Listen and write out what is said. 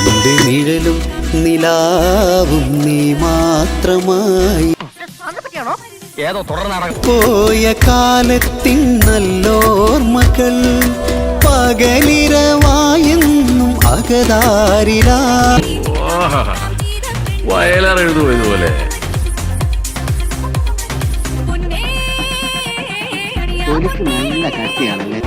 എന്റെ നിഴലും നിലാവും നീ മാത്രമായി പോയ കാലത്തിൻ നല്ലോർമ്മകൾ പകലിരവായെന്നും അകതാരിലാ വയലാർ എഴുതുമോ ഇതുപോലെ? നല്ല കട്ടിയാണല്ലേ.